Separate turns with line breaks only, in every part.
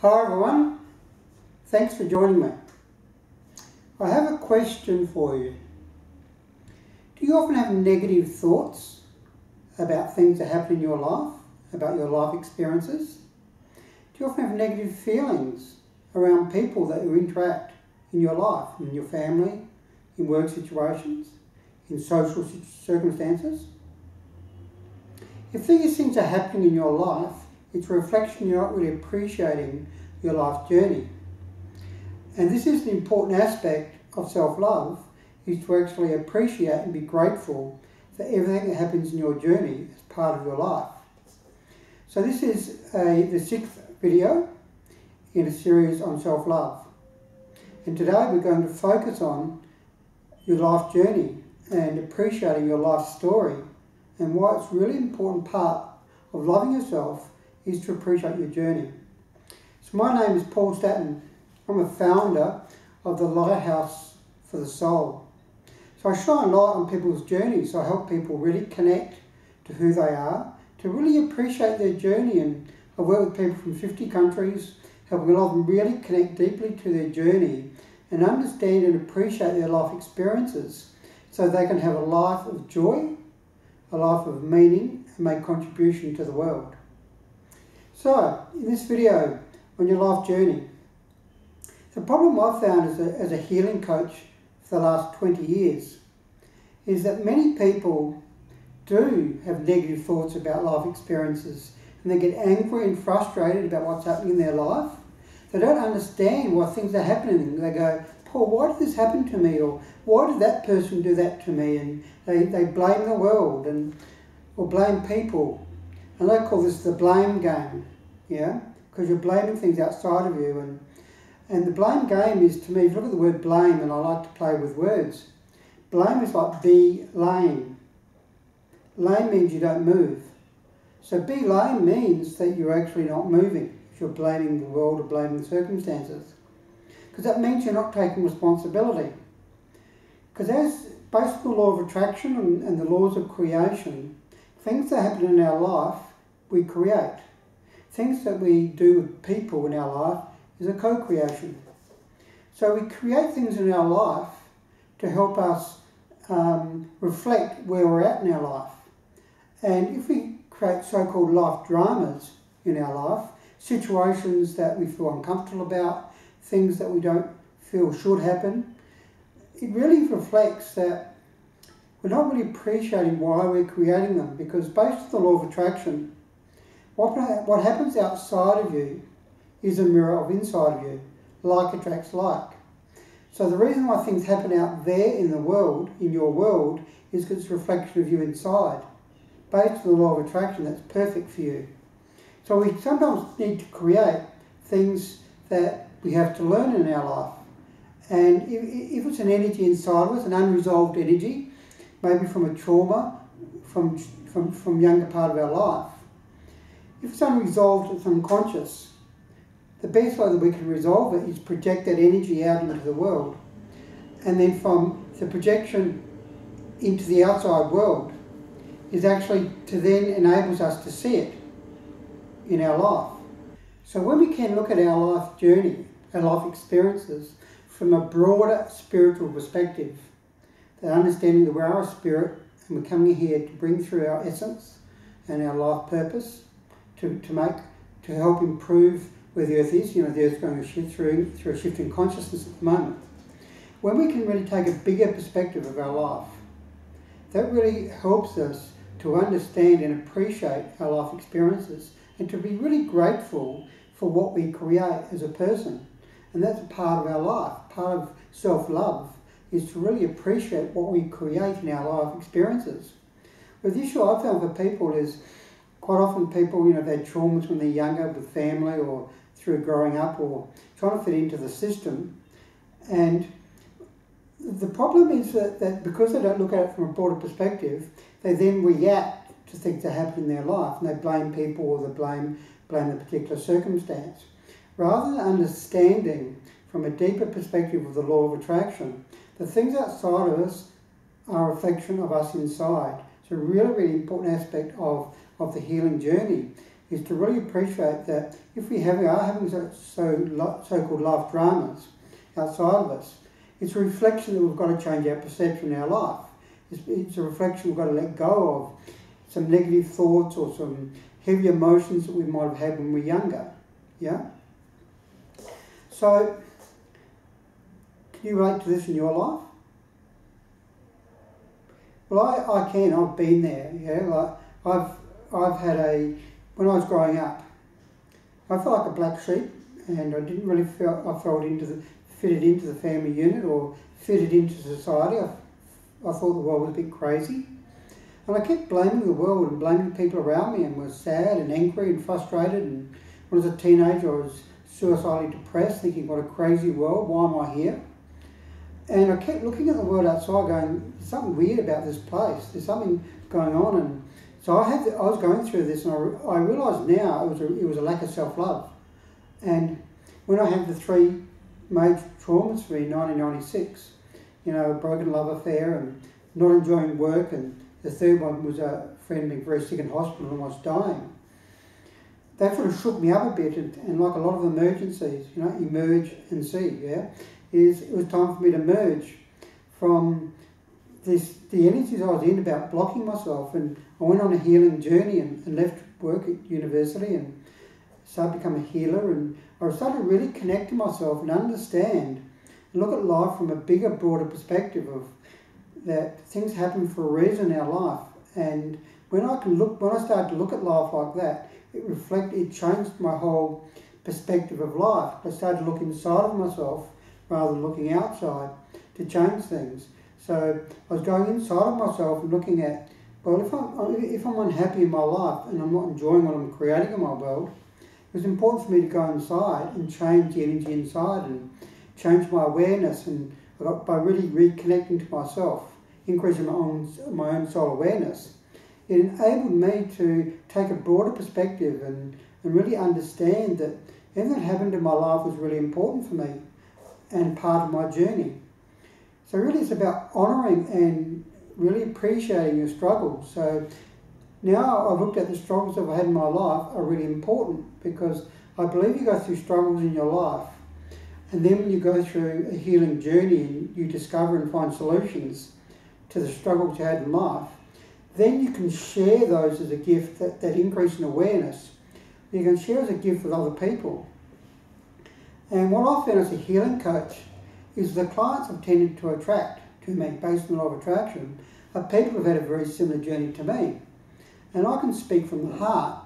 Hi everyone, thanks for joining me. I have a question for you. Do you often have negative thoughts about things that happen in your life, about your life experiences? Do you often have negative feelings around people that you interact in your life, in your family, in work situations, in social circumstances? If these things are happening in your life, it's a reflection you're not really appreciating your life journey. And this is an important aspect of self-love, is to actually appreciate and be grateful for everything that happens in your journey as part of your life. So this is the 6th video in a series on self-love. And today we're going to focus on your life journey and appreciating your life story, and why it's a really important part of loving yourself is to appreciate your journey. So my name is Paul Staton. I'm a founder of the Lighthouse for the Soul. So I shine light on people's journeys. So I help people really connect to who they are, to really appreciate their journey. And I work with people from 50 countries, helping a lot of them really connect deeply to their journey and understand and appreciate their life experiences so they can have a life of joy, a life of meaning, and make contribution to the world. So, in this video on your life journey, the problem I've found as a healing coach for the last 20 years is that many people do have negative thoughts about life experiences, and they get angry and frustrated about what's happening in their life. They don't understand why things are happening. They go, Paul, why did this happen to me? Or why did that person do that to me? And they blame the world or blame people. And I call this the blame game, yeah? Because you're blaming things outside of you. And the blame game is, to me, if you look at the word blame, and I like to play with words, blame is like be lame. Lame means you don't move. So be lame means that you're actually not moving if you're blaming the world or blaming the circumstances. Because that means you're not taking responsibility. Because as based on the law of attraction and the laws of creation, things that happen in our life, we create. Things that we do with people in our life is a co-creation. So we create things in our life to help us reflect where we're at in our life. And if we create so-called life dramas in our life, situations that we feel uncomfortable about, things that we don't feel should happen, it really reflects that we're not really appreciating why we're creating them, because based on the law of attraction, what happens outside of you is a mirror of inside of you. Like attracts like. So the reason why things happen out there in the world, in your world, is because it's a reflection of you inside. Based on the law of attraction, that's perfect for you. So we sometimes need to create things that we have to learn in our life. And if it's an energy inside of us, an unresolved energy, maybe from a trauma, from younger part of our life, if it's unresolved, it's unconscious, the best way that we can resolve it is project that energy out into the world. And then from the projection into the outside world is actually to then enables us to see it in our life. So when we can look at our life journey, our life experiences from a broader spiritual perspective, that understanding that we are a spirit and we're coming here to bring through our essence and our life purpose to help improve where the earth is. You know, the earth's going to shift through a shift in consciousness at the moment. When we can really take a bigger perspective of our life, that really helps us to understand and appreciate our life experiences and to be really grateful for what we create as a person. And that's a part of our life. Part of self-love is to really appreciate what we create in our life experiences. But the issue I've found for people is quite often people, they've had traumas when they're younger with family or through growing up or trying to fit into the system. And the problem is that because they don't look at it from a broader perspective, they then react to things that happen in their life, and they blame people or they blame the particular circumstance. Rather than understanding from a deeper perspective of the law of attraction, the things outside of us are a reflection of us inside. It's a really, really important aspect of the healing journey, is to really appreciate that if we are having so-called life dramas outside of us, it's a reflection that we've got to change our perception in our life. It's a reflection we've got to let go of some negative thoughts or some heavy emotions that we might have had when we were younger. Yeah? So, can you relate to this in your life? Well, I can. I've been there. Yeah, like I've had when I was growing up, I felt like a black sheep, and I didn't really feel I fitted into the family unit or fitted into society. I thought the world was a bit crazy, and I kept blaming the world and blaming people around me, and was sad and angry and frustrated. And when I was a teenager, I was suicidally depressed, thinking, "What a crazy world! Why am I here?" And I kept looking at the world outside going, there's something weird about this place. There's something going on. And so I was going through this, and I realised now it was a lack of self-love. And when I had the 3 major traumas for me in 1996, a broken love affair and not enjoying work, and the third one was a friend being very sick in hospital and almost dying. That sort of shook me up a bit, and like a lot of emergencies, emerge and see, yeah? It was time for me to merge from the energies I was in about blocking myself, and I went on a healing journey and left work at university and started to become a healer, and I started to really connect to myself and understand and look at life from a bigger, broader perspective of that things happen for a reason in our life. And when I started to look at life like that, it changed my whole perspective of life. I started to look inside of myself rather than looking outside to change things. So I was going inside of myself and looking at, well, if I'm unhappy in my life and I'm not enjoying what I'm creating in my world, it was important for me to go inside and change the energy inside and change my awareness. And by really reconnecting to myself, increasing my own soul awareness, it enabled me to take a broader perspective and really understand that everything that happened in my life was really important for me and part of my journey. So really it's about honouring and really appreciating your struggles. So now I've looked at the struggles I've had in my life are really important, because I believe you go through struggles in your life, and then when you go through a healing journey and you discover and find solutions to the struggles you had in life, then you can share those as a gift, that increase in awareness. You can share as a gift with other people. And what I found as a healing coach is the clients I've tended to attract to me based on the law of attraction are people who've had a very similar journey to me. And I can speak from the heart,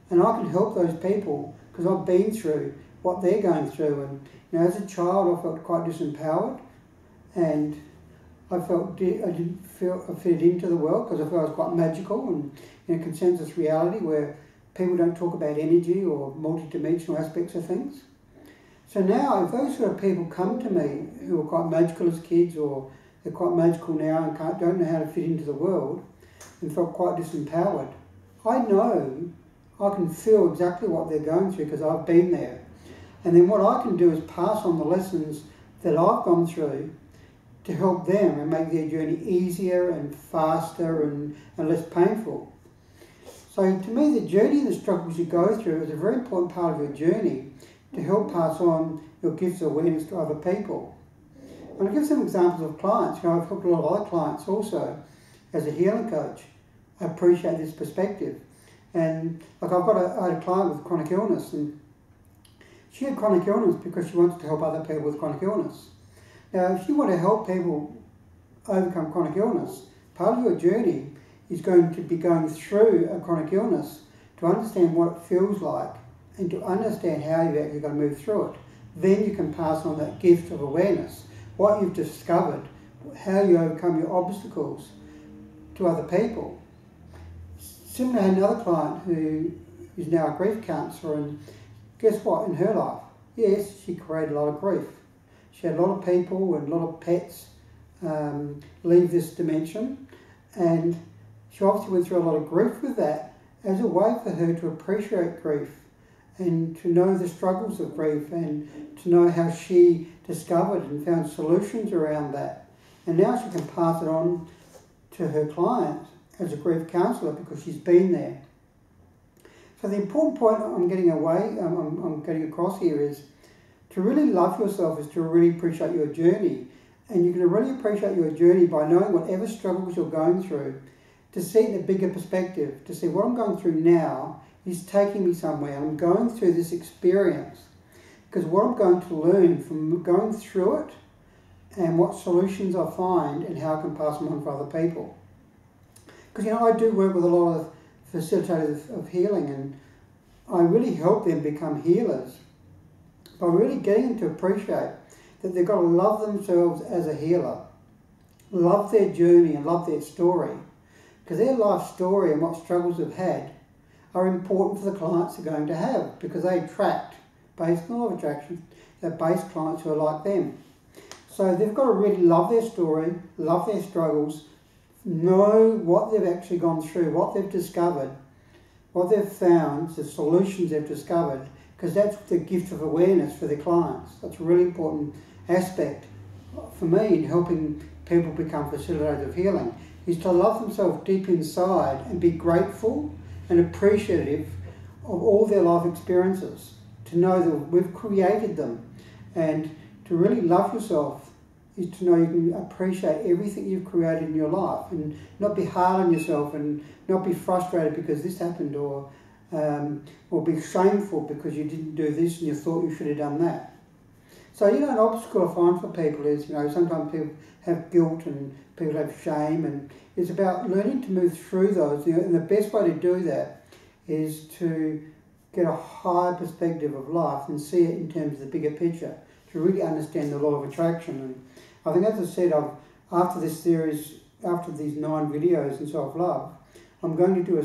and I can help those people because I've been through what they're going through. And as a child, I felt quite disempowered, and I didn't feel I fitted into the world because I felt I was quite magical and in a consensus reality where people don't talk about energy or multidimensional aspects of things. So now, if those sort of people come to me who are quite magical as kids, or they're quite magical now and don't know how to fit into the world and felt quite disempowered, I know I can feel exactly what they're going through because I've been there. And then what I can do is pass on the lessons that I've gone through to help them and make their journey easier and faster and less painful. So to me, the journey and the struggles you go through is a very important part of your journey to help pass on your gifts of awareness to other people. And I'll give some examples of clients. I've helped a lot of other clients also as a healing coach. I appreciate this perspective. And like I had a client with chronic illness, and she had chronic illness because she wants to help other people with chronic illness. Now, if you want to help people overcome chronic illness, part of your journey is going to be going through a chronic illness to understand what it feels like and to understand how you're actually going to move through it. Then you can pass on that gift of awareness, what you've discovered, how you overcome your obstacles to other people. Similarly, I had another client who is now a grief counsellor, and guess what, in her life, yes, she created a lot of grief. She had a lot of people and a lot of pets leave this dimension, and she obviously went through a lot of grief with that as a way for her to appreciate grief and to know the struggles of grief and to know how she discovered and found solutions around that. And now she can pass it on to her client as a grief counsellor because she's been there. So the important point I'm getting across here is to really love yourself is to really appreciate your journey. And you can really appreciate your journey by knowing whatever struggles you're going through, to see it in a bigger perspective, to see what I'm going through now is taking me somewhere. I'm going through this experience because what I'm going to learn from going through it and what solutions I find and how I can pass them on for other people. Because, I do work with a lot of facilitators of healing, and I really help them become healers by really getting them to appreciate that they've got to love themselves as a healer, love their journey and love their story, because their life story and what struggles they've had are important for the clients they're going to have, because they attract, based on law of attraction, they're base clients who are like them. So they've got to really love their story, love their struggles, know what they've actually gone through, what they've discovered, what they've found, the solutions they've discovered, because that's the gift of awareness for their clients. That's a really important aspect for me in helping people become facilitators of healing, is to love themselves deep inside and be grateful and appreciative of all their life experiences, to know that we've created them. And to really love yourself is to know you can appreciate everything you've created in your life and not be hard on yourself and not be frustrated because this happened, or be shameful because you didn't do this and you thought you should have done that. So, an obstacle I find for people is, sometimes people have guilt and people have shame, and it's about learning to move through those. And the best way to do that is to get a higher perspective of life and see it in terms of the bigger picture, to really understand the law of attraction. And I think, as I said, after this series, after these 9 videos in self-love, I'm going to do a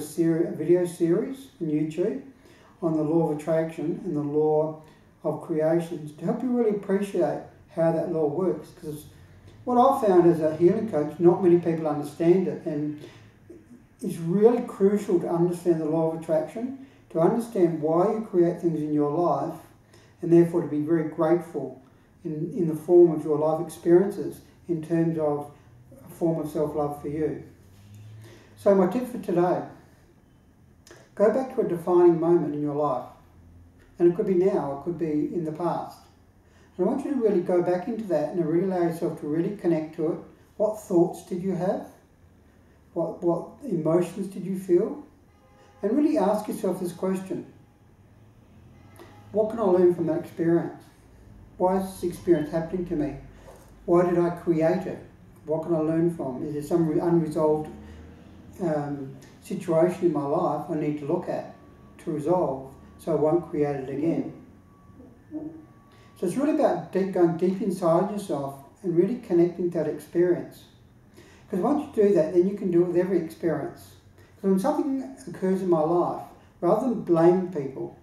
video series on YouTube on the law of attraction and the law of creations to help you really appreciate how that law works. Because what I've found as a healing coach, not many people understand it, and it's really crucial to understand the law of attraction, to understand why you create things in your life, and therefore to be very grateful in the form of your life experiences in terms of a form of self-love for you. So my tip for today, go back to a defining moment in your life. And it could be now, it could be in the past. And I want you to really go back into that and really allow yourself to really connect to it. What thoughts did you have? What emotions did you feel? And really ask yourself this question. What can I learn from that experience? Why is this experience happening to me? Why did I create it? What can I learn from? Is there some unresolved situation in my life I need to look at to resolve so I won't create it again? So it's really about going deep inside yourself and really connecting to that experience. Because once you do that, then you can do it with every experience. Because when something occurs in my life, rather than blaming people,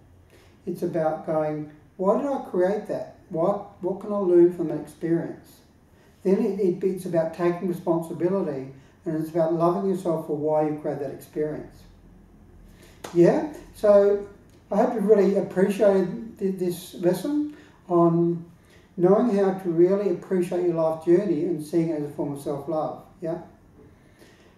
it's about going, why did I create that? What can I learn from that experience? Then it's about taking responsibility, and it's about loving yourself for why you created that experience. Yeah? So I hope you've really appreciated this lesson on knowing how to really appreciate your life journey and seeing it as a form of self-love. Yeah?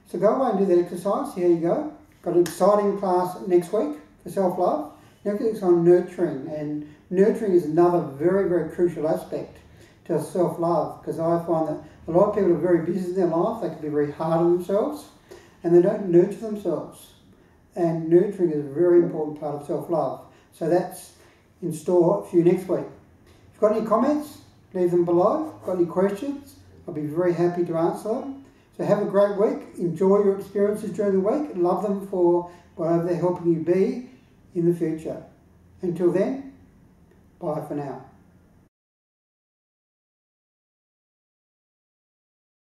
So go away and do that exercise. Here you go. Got an exciting class next week for self-love. Next week's on nurturing, and nurturing is another very, very crucial aspect to self-love, because I find that a lot of people are very busy in their life. They can be very hard on themselves and they don't nurture themselves. And nurturing is a very important part of self-love. So that's in store for you next week. If you've got any comments, leave them below. Got any questions, I'll be very happy to answer them. So have a great week. Enjoy your experiences during the week. Love them for whatever they're helping you be in the future. Until then, bye for now.